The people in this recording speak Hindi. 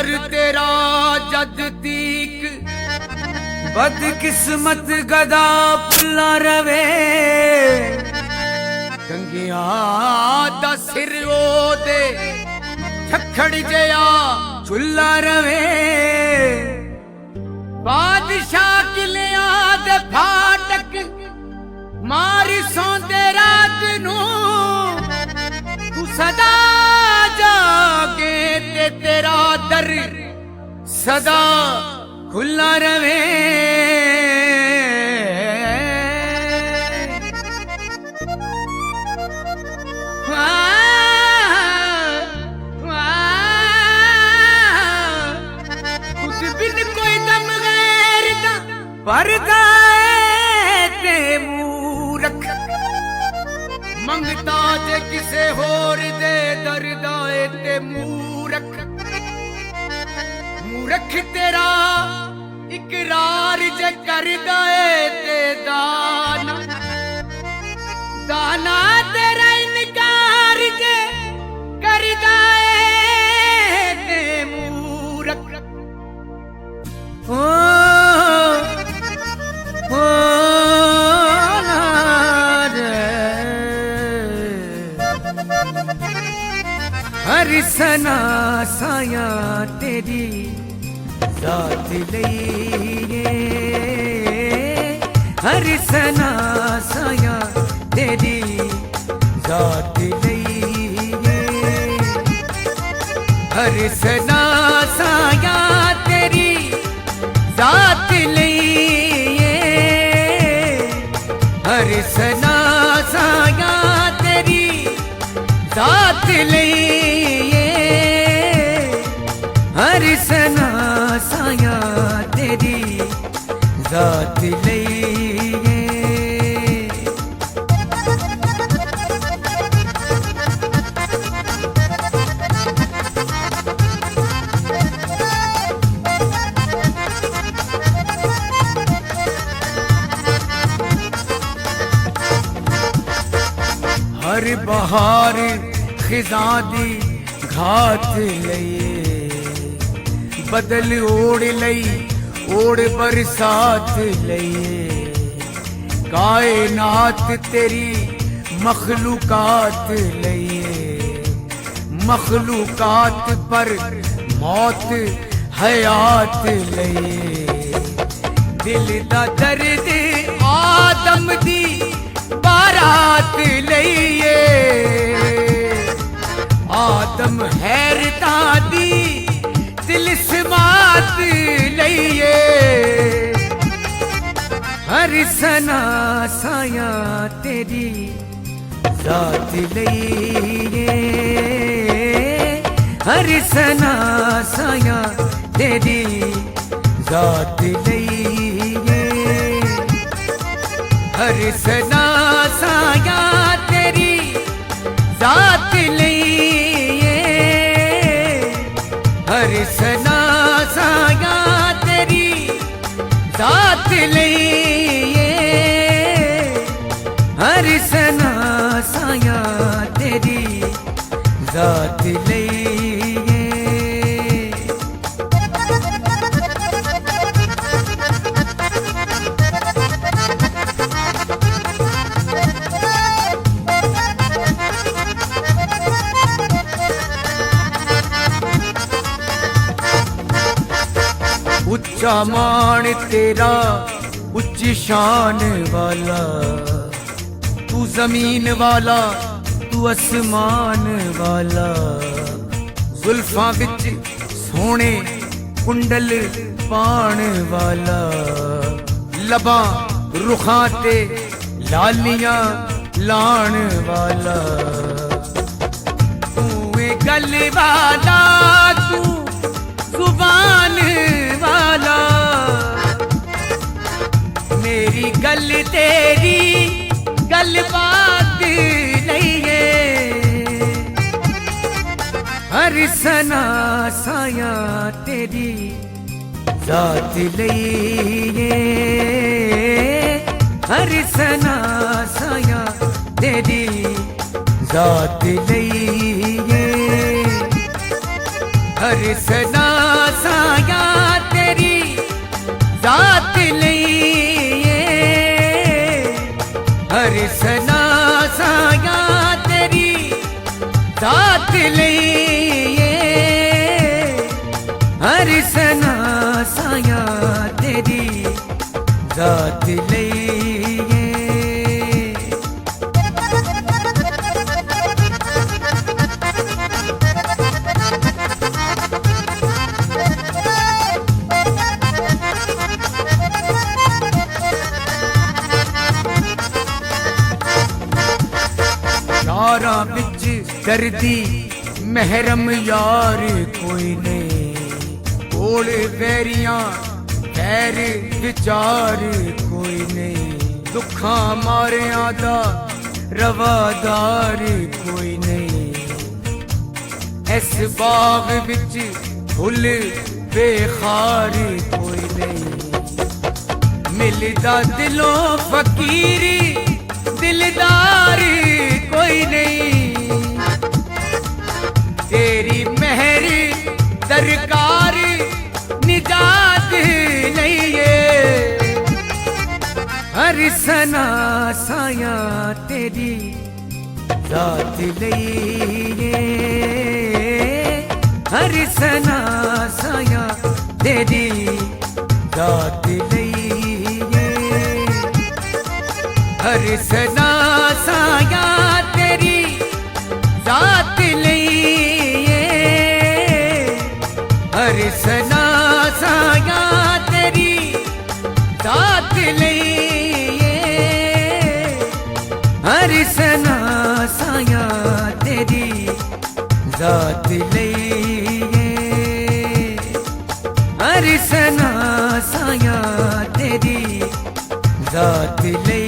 दर तेरा जद तीक बदकिस्मत गदा पुला रवे कंगिया दा सिर ओदे छखड़ जया चुला रवे बादशाह किलिया दे फाटक मारी सौंदे रात नू तू सदा जागे ते तेरा दर सदा खुला रवे खुद बिन कोई दम गैर दा परदा ते मूरख मंगता जे किसे होर दे दरदाए ते मूरख मूरख तेरा इकरार जे करदा है ते दाना दाना तेरा इनकार जे करदा है ते मूरख हर सना साया तेरी जात लईए हर सना साया तेरी जात लईए हर सना साया तेरी जात लईए हर सना साया तेरी जात लईए हर सना साया तेरी जात लईए हर बहार खिजा दी घात लईए बदल ओढ़ लई ओढ़ बरसात लईए कायनात तेरी मखलूकात लईए मखलूकात पर मौत हयात लईए दिल दा दर्द आदम दी बारात लईए आदम हैरता दी तिलिस्मात लईए हर सना साया तेरी जात लईए हर सना साया तेरी जात लईए हर सना साया तेरी जात लईए हर सना साया तेरी जात लईए हर सना साया तेरी जात लईए उच्चा मान तेरा उच्च शान वाला तू जमीन वाला तू आसमान वाला जुल्फां विच सोने कुंडल पान वाला लबां रुखां ते लालियां लान वाला तू गल वाला तू जुबान वाला मेरी गल तेरी गल बात नहीं है हर सना साया तेरी जात लईए हर सना साया तेरी जात लईए हर सना सना साया तेरी जात लईए, हर सना साया तेरी जात लईए। यारा बिच दर्दी महरम यार कोई नहीं, कोल वैरियां खैर विचार कोई नहीं, दुखा मारिया दा रवादार कोई नहीं। इस बाग बिच फुल बेखार कोई नहीं, मिलदा दिलों फकीरी दिलदार कोई नहीं। तेरी मेहर दरकार निजात नहीं है, हर सना साया तेरी जात लईए, हर सना साया तेरी जात लईए, हर सना साया तेरी जात लईए, हर सना साया तेरी जात लईए, हर सना साया तेरी जात लईए, हर सना साया तेरी जात लईए।